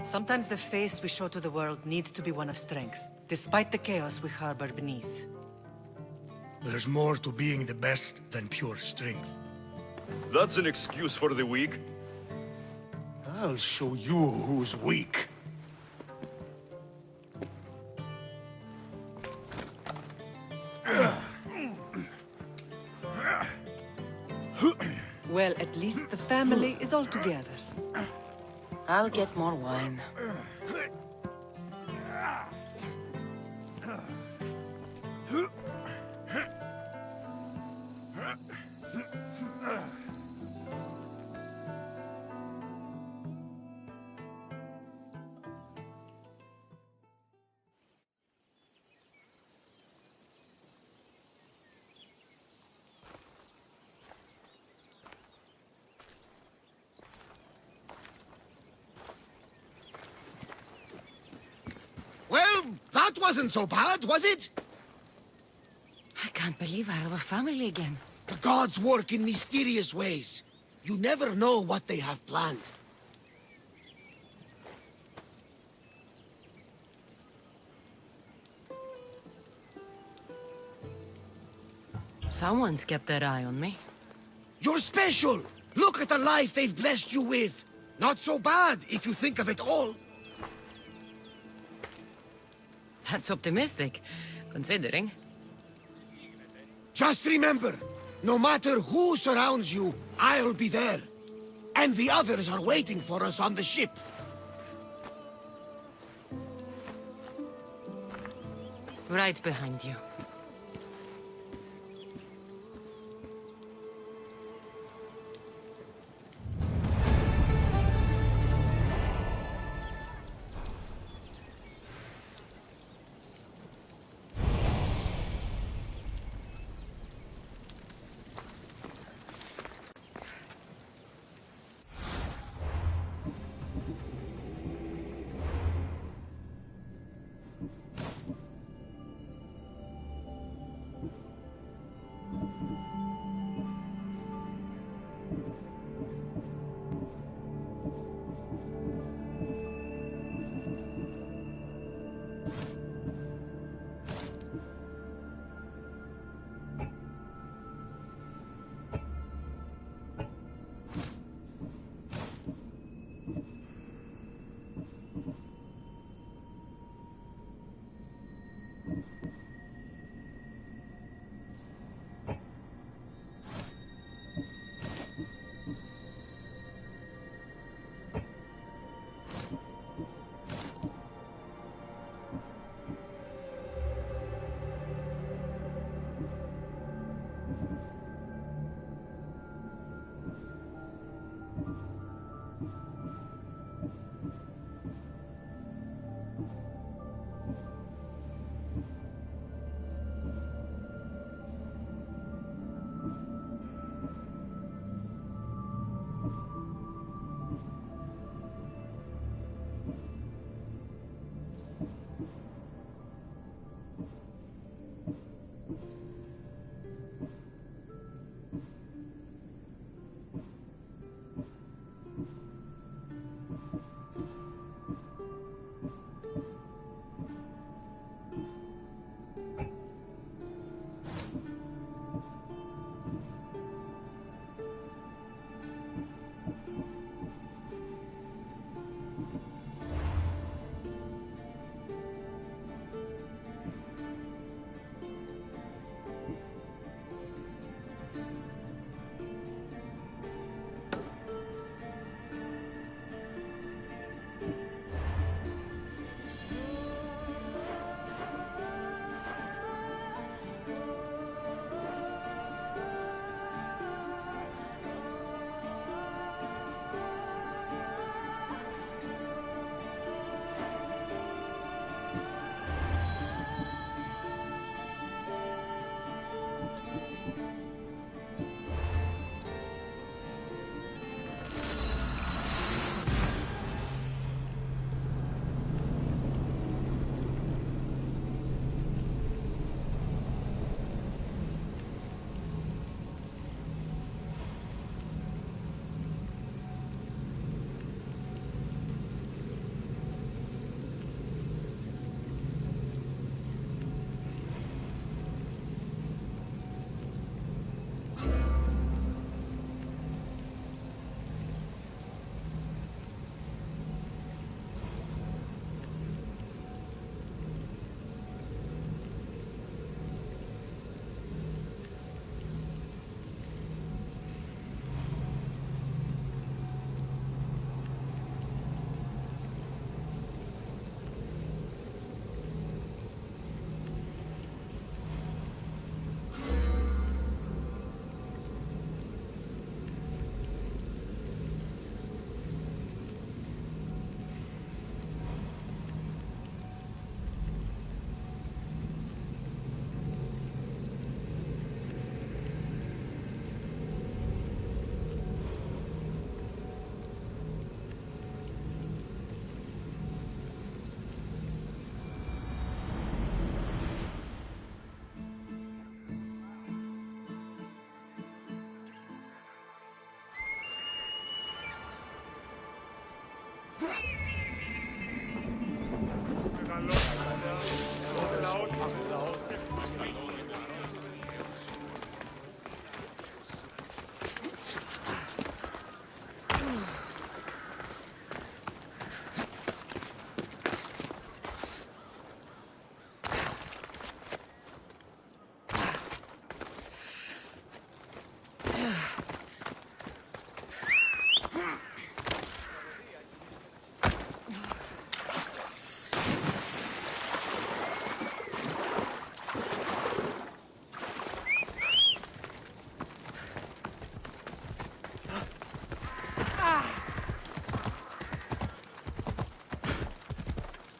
Sometimes the face we show to the world needs to be one of strength, despite the chaos we harbor beneath. There's more to being the best than pure strength. That's an excuse for the weak. I'll show you who's weak. Well, at least the family is all together. I'll get more wine. Well, that wasn't so bad, was it? I can't believe I have a family again. The gods work in mysterious ways. You never know what they have planned. Someone's kept their eye on me. You're special! Look at the life they've blessed you with! Not so bad, if you think of it all. That's optimistic, considering. Just remember, no matter who surrounds you, I'll be there. And the others are waiting for us on the ship. Right behind you.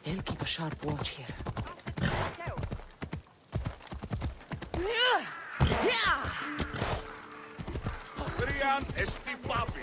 They'll keep a sharp watch here. Adrian Estipapi.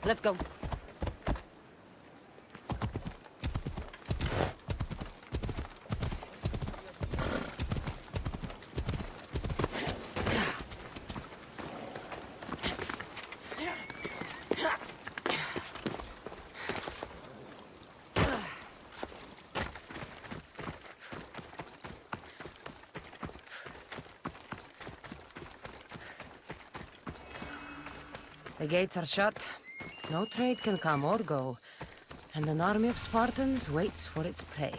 Let's go. The gates are shut. No trade can come or go, and an army of Spartans waits for its prey.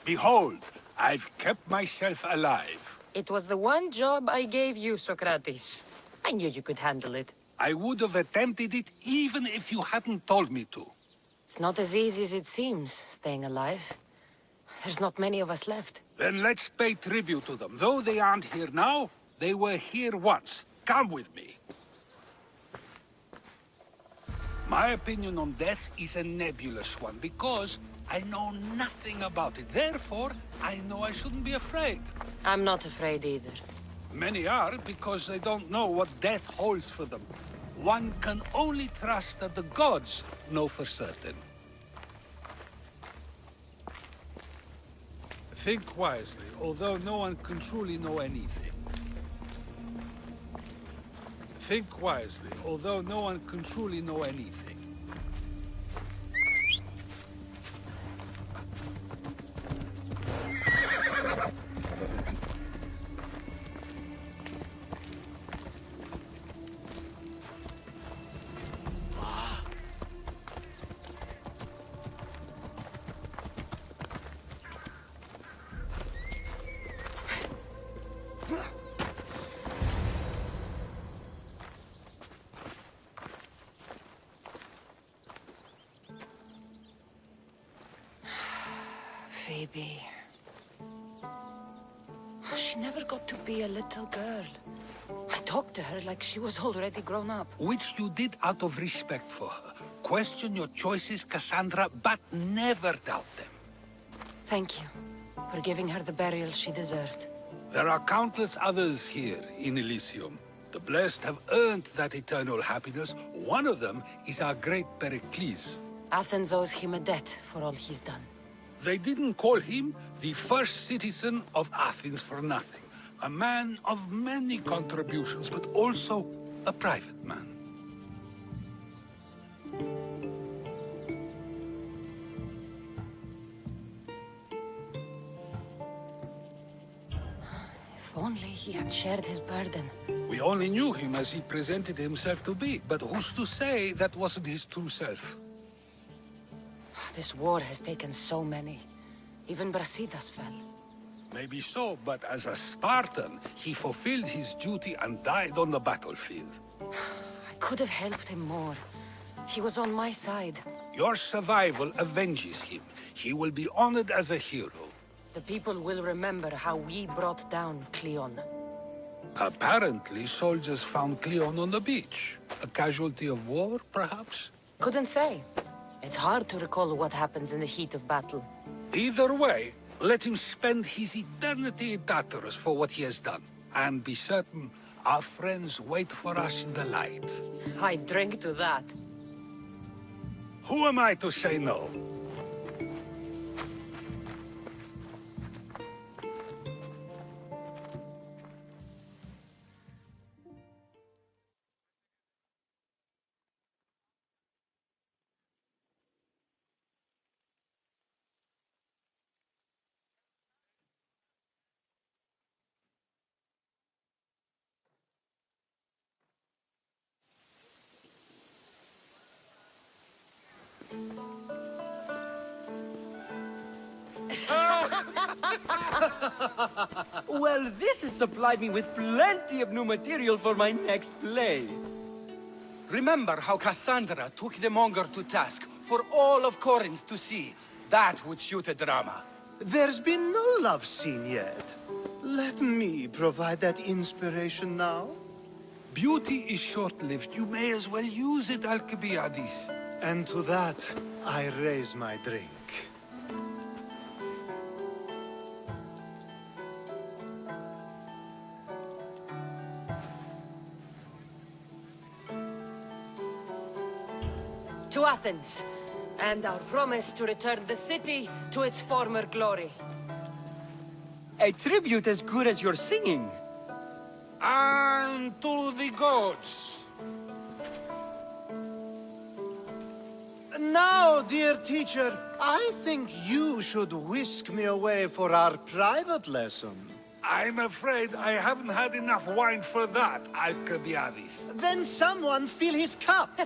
Behold, I've kept myself alive. It was the one job I gave you, Socrates. I knew you could handle it. I would have attempted it even if you hadn't told me to. It's not as easy as it seems, staying alive. There's not many of us left. Then let's pay tribute to them. Though they aren't here now, they were here once. Come with me. My opinion on death is a nebulous one, because I know nothing about it. Therefore, I know I shouldn't be afraid. I'm not afraid either. Many are, because they don't know what death holds for them. One can only trust that the gods know for certain. Think wisely, although no one can truly know anything. Think wisely, although no one can truly know anything. be? She never got to be a little girl. I talked to her like she was already grown up. Which you did out of respect for her. Question your choices, Cassandra, but never doubt them. Thank you for giving her the burial she deserved. There are countless others here in Elysium. The blessed have earned that eternal happiness. One of them is our great Pericles. Athens owes him a debt for all he's done. They didn't call him the first citizen of Athens for nothing. A man of many contributions, but also a private man. If only he had shared his burden. We only knew him as he presented himself to be, but who's to say that wasn't his true self? This war has taken so many. Even Brasidas fell. Maybe so, but as a Spartan, he fulfilled his duty and died on the battlefield. I could have helped him more. He was on my side. Your survival avenges him. He will be honored as a hero. The people will remember how we brought down Cleon. Apparently, soldiers found Cleon on the beach. A casualty of war, perhaps? Couldn't say. It's hard to recall what happens in the heat of battle. Either way, let him spend his eternity in Tartarus for what he has done. And be certain, our friends wait for us in the light. I drink to that. Who am I to say no? Well, this has supplied me with plenty of new material for my next play. Remember how Cassandra took the monger to task for all of Corinth to see? That would shoot a drama. There's been no love scene yet. Let me provide that inspiration now. Beauty is short-lived. You may as well use it, Alcibiades. And to that, I raise my drink. To Athens, and our promise to return the city to its former glory. A tribute as good as your singing. And to the gods. Now, dear teacher, I think you should whisk me away for our private lesson. I'm afraid I haven't had enough wine for that, Alcibiades. Then someone fill his cup.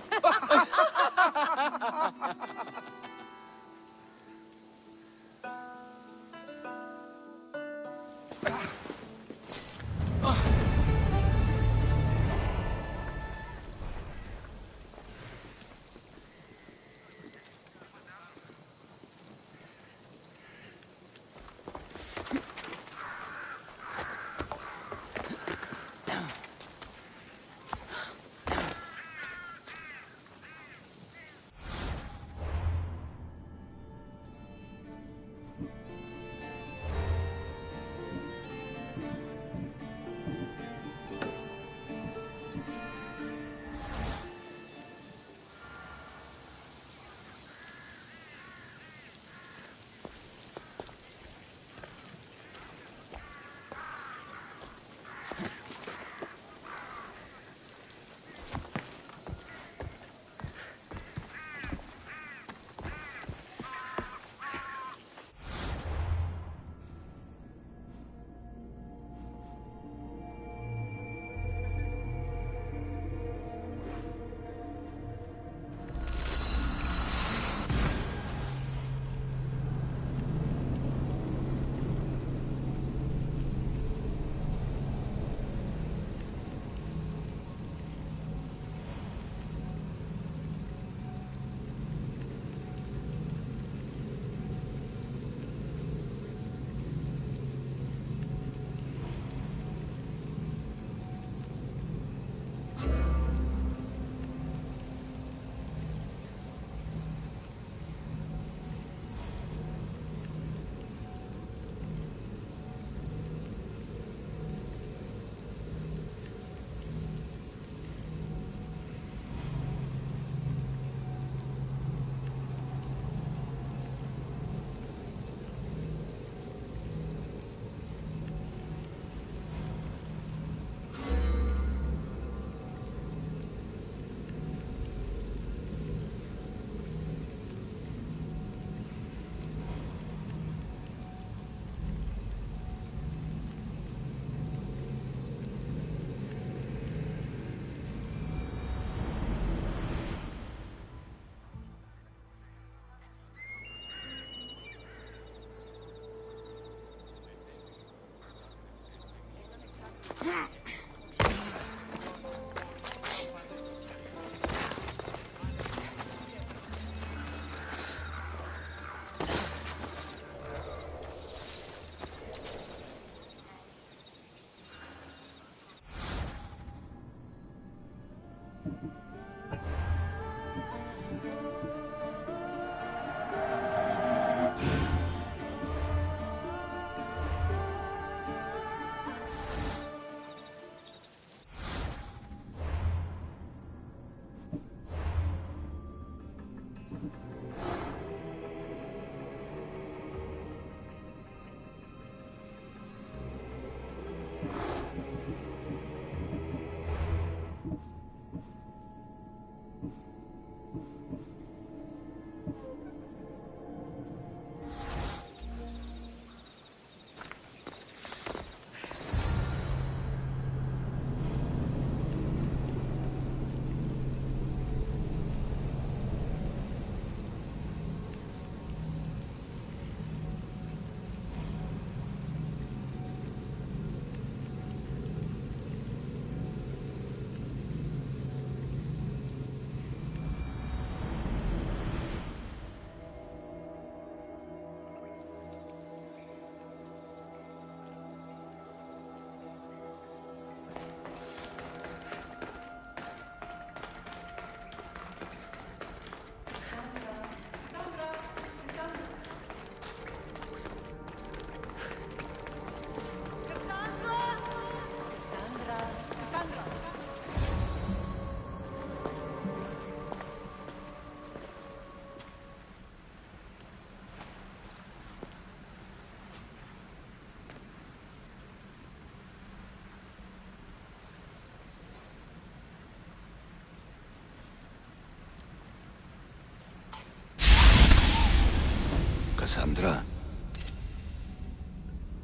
Cassandra.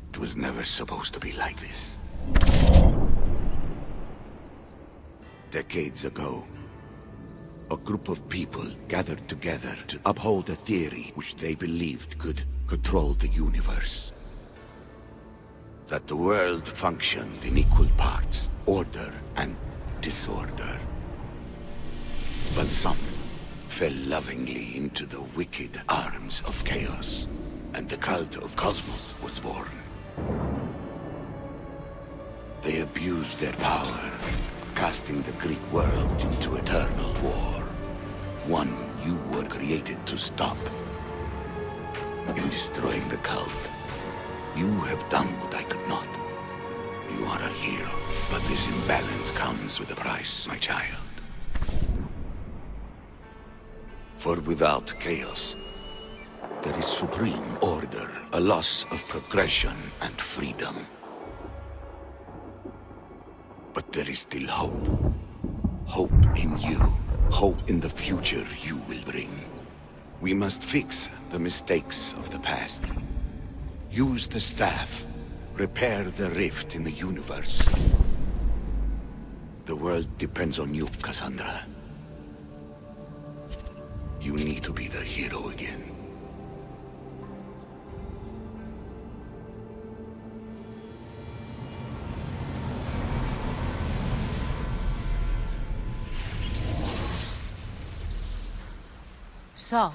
It was never supposed to be like this. Decades ago, a group of people gathered together to uphold a theory which they believed could control the universe. That the world functioned in equal parts, order and disorder. But some fell lovingly into the wicked arms of chaos, and the cult of Cosmos was born. They abused their power, casting the Greek world into eternal war. One you were created to stop. In destroying the cult, you have done what I could not. You are a hero, but this imbalance comes with a price, my child. For without chaos, there is supreme order, a loss of progression and freedom. But there is still hope. Hope in you. Hope in the future you will bring. We must fix the mistakes of the past. Use the staff. Repair the rift in the universe. The world depends on you, Cassandra. You need to be the hero again. So,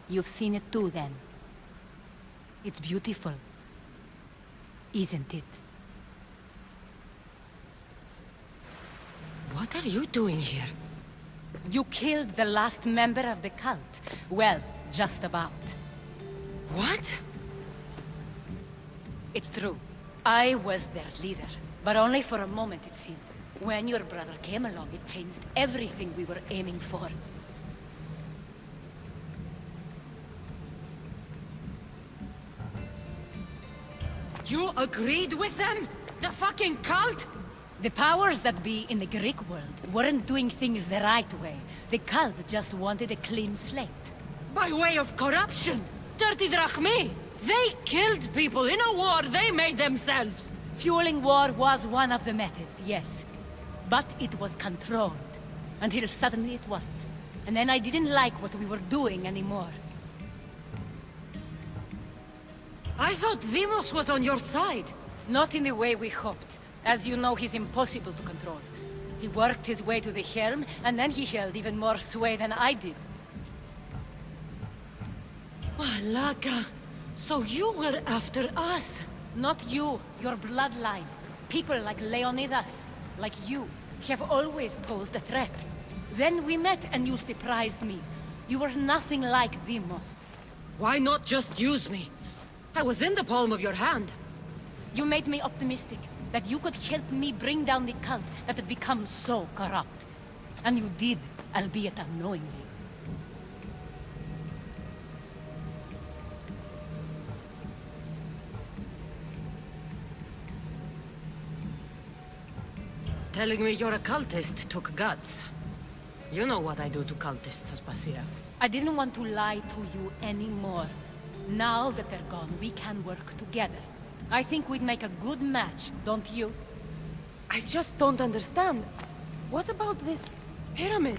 you've seen it too then. It's beautiful, isn't it? What are you doing here? You killed the last member of the cult. Well, just about. What? It's true. I was their leader, but only for a moment it seemed. When your brother came along, it changed everything we were aiming for. You agreed with them? The fucking cult? The powers that be in the Greek world weren't doing things the right way. The cult just wanted a clean slate. By way of corruption? Dirty drachmi? They killed people in a war they made themselves! Fueling war was one of the methods, yes. But it was controlled. Until suddenly it wasn't. And then I didn't like what we were doing anymore. I thought Demos was on your side. Not in the way we hoped. As you know, he's impossible to control. He worked his way to the helm, and then he held even more sway than I did. Malaka, so you were after us? Not you, your bloodline. People like Leonidas, like you, have always posed a threat. Then we met and you surprised me. You were nothing like Demos. Why not just use me? I was in the palm of your hand. You made me optimistic that you could help me bring down the cult that had become so corrupt. And you did, albeit unknowingly. Telling me you're a cultist took guts. You know what I do to cultists, Aspasia. I didn't want to lie to you anymore. Now that they're gone, we can work together. I think we'd make a good match, don't you? I just don't understand. What about this pyramid?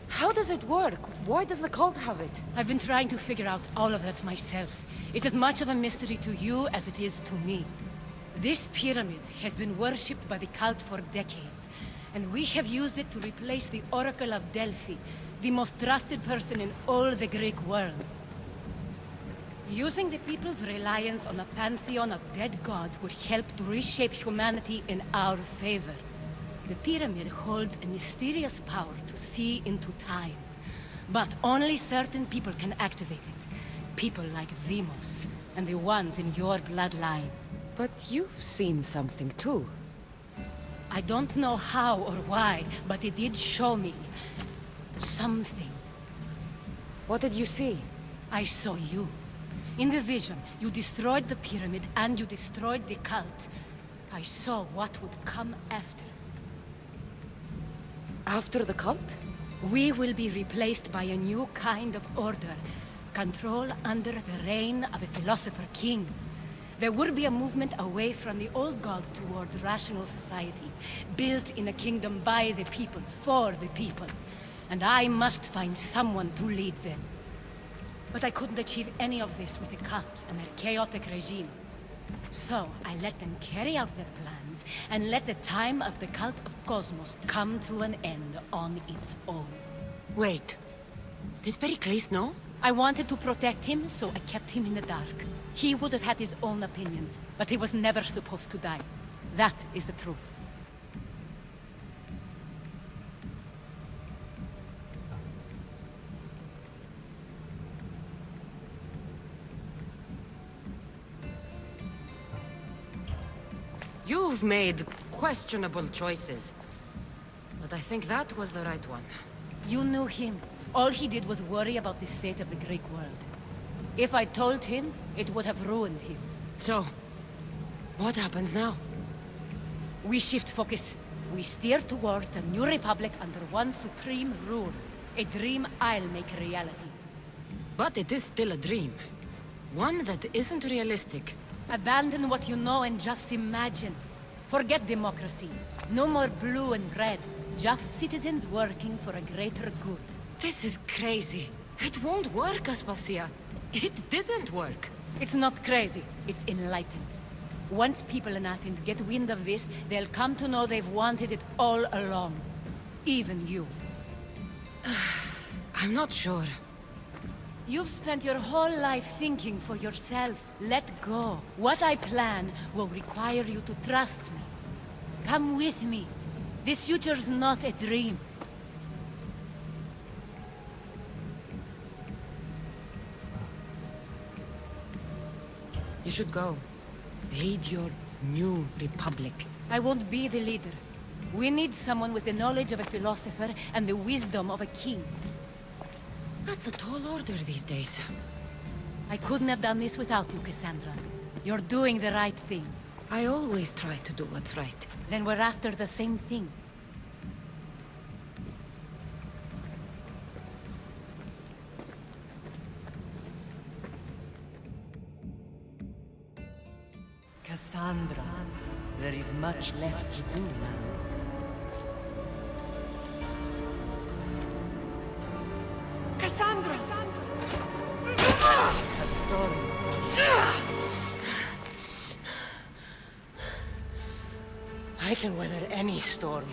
How does it work? Why does the cult have it? I've been trying to figure out all of that myself. It's as much of a mystery to you as it is to me. This pyramid has been worshipped by the cult for decades, and we have used it to replace the Oracle of Delphi, the most trusted person in all the Greek world. Using the people's reliance on a pantheon of dead gods would help to reshape humanity in our favor. The pyramid holds a mysterious power to see into time. But only certain people can activate it. People like Demos, and the ones in your bloodline. But you've seen something too. I don't know how or why, but it did show me something. What did you see? I saw you. In the vision, you destroyed the pyramid and you destroyed the cult. I saw what would come after. After the cult? We will be replaced by a new kind of order. Control under the reign of a philosopher king. There would be a movement away from the old gods towards rational society, built in a kingdom by the people, for the people. And I must find someone to lead them. But I couldn't achieve any of this with the cult and their chaotic regime. So I let them carry out their plans, and let the time of the cult of Cosmos come to an end on its own. Wait. Did Pericles know? I wanted to protect him, so I kept him in the dark. He would have had his own opinions, but he was never supposed to die. That is the truth. You've made questionable choices. But I think that was the right one. You knew him. All he did was worry about the state of the Greek world. If I told him, it would have ruined him. So, what happens now? We shift focus. We steer towards a new republic under one supreme rule. A dream I'll make a reality. But it is still a dream. One that isn't realistic. Abandon what you know and just imagine. Forget democracy. No more blue and red. Just citizens working for a greater good. This is crazy. It won't work, Aspasia. It didn't work. It's not crazy. It's enlightened. Once people in Athens get wind of this, they'll come to know they've wanted it all along. Even you. I'm not sure. You've spent your whole life thinking for yourself. Let go. What I plan will require you to trust me. Come with me. This future's not a dream. You should go. Lead your new republic. I won't be the leader. We need someone with the knowledge of a philosopher and the wisdom of a king. That's a tall order these days. I couldn't have done this without you, Cassandra. You're doing the right thing. I always try to do what's right. Then we're after the same thing. Cassandra, there is much left to do now. Cassandra! A storm is I can weather any storm.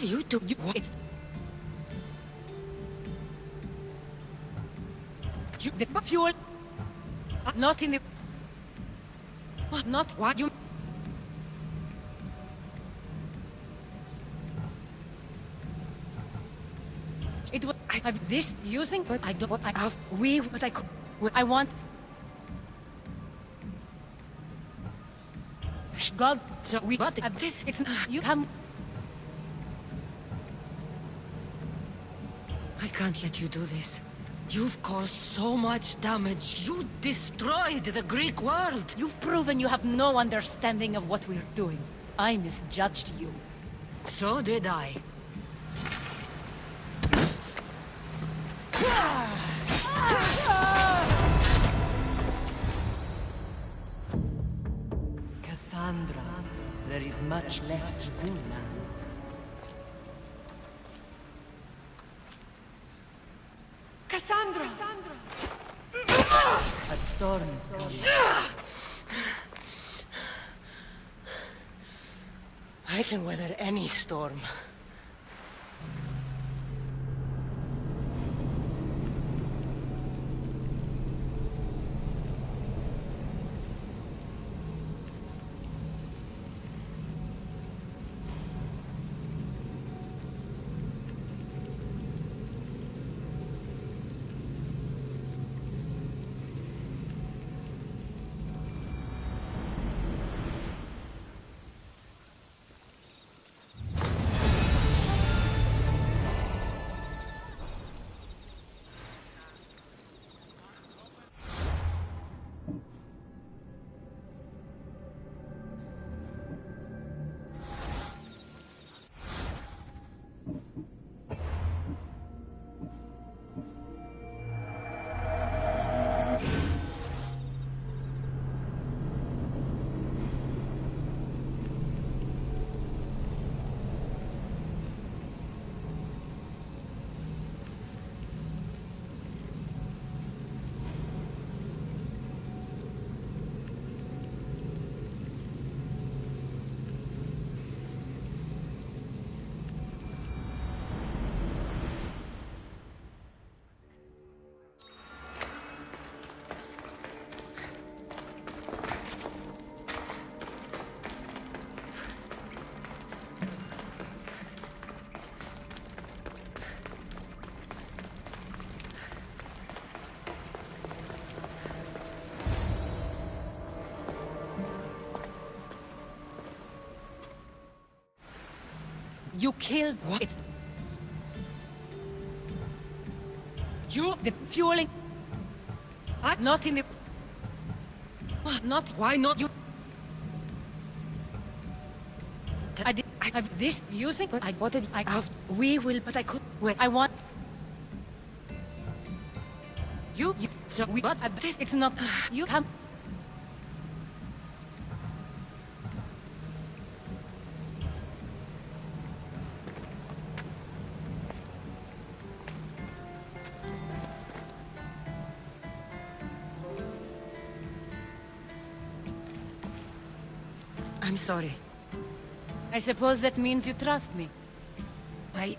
are you doing? It's... The fuel... Not in the... Not... What? You... It was... I have this using... But I don't... I have... We... But I could... I want... God... So we... But this... It's... You come... I can't let you do this. You've caused so much damage. You destroyed the Greek world. You've proven you have no understanding of what we're doing. I misjudged you. So did I. Cassandra, there is much left to do now. Cassandra! A storm is coming. I can weather any storm. You killed... What? It's... You... The fueling... Not in the... Not... Why not you? I did... I have this using... But What did I have? We will... But I could... Wait. I want... You... So we... But this... It's not... You come... I'm sorry. I suppose that means you trust me. I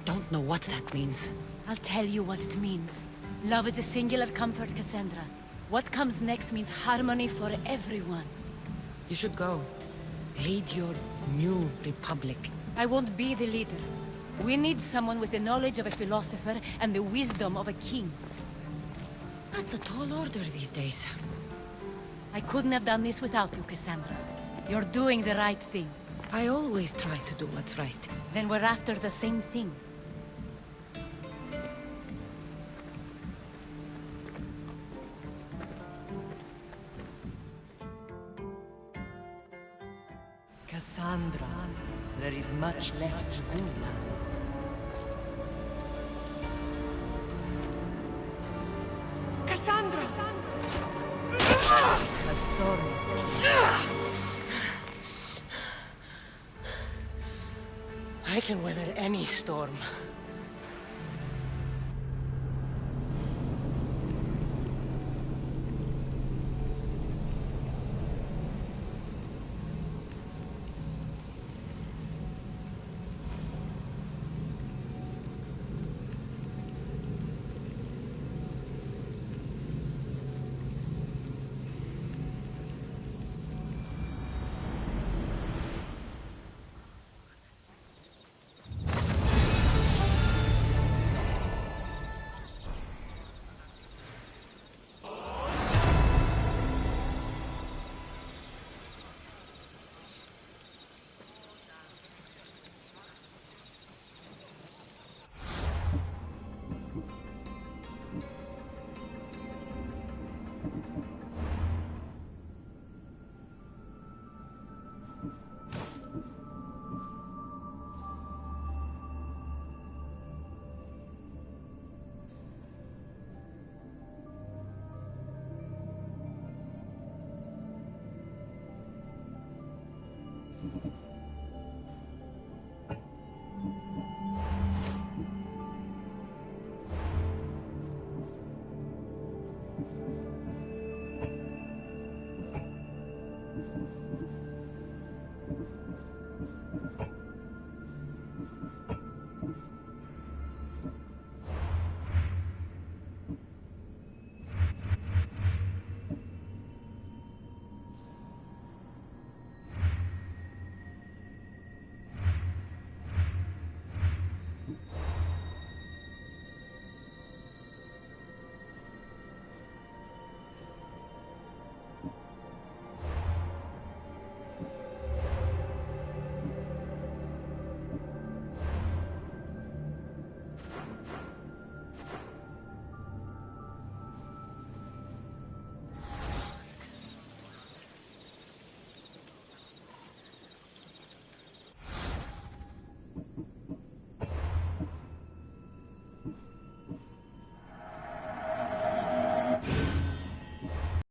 don't know what that means. I'll tell you what it means. Love is a singular comfort, Cassandra. What comes next means harmony for everyone. You should go. Lead your new republic. I won't be the leader. We need someone with the knowledge of a philosopher and the wisdom of a king. That's a tall order these days. I couldn't have done this without you, Cassandra. You're doing the right thing. I always try to do what's right. Then we're after the same thing. Cassandra, there is much left to do now. Cassandra! A storm is coming. I can weather any storm.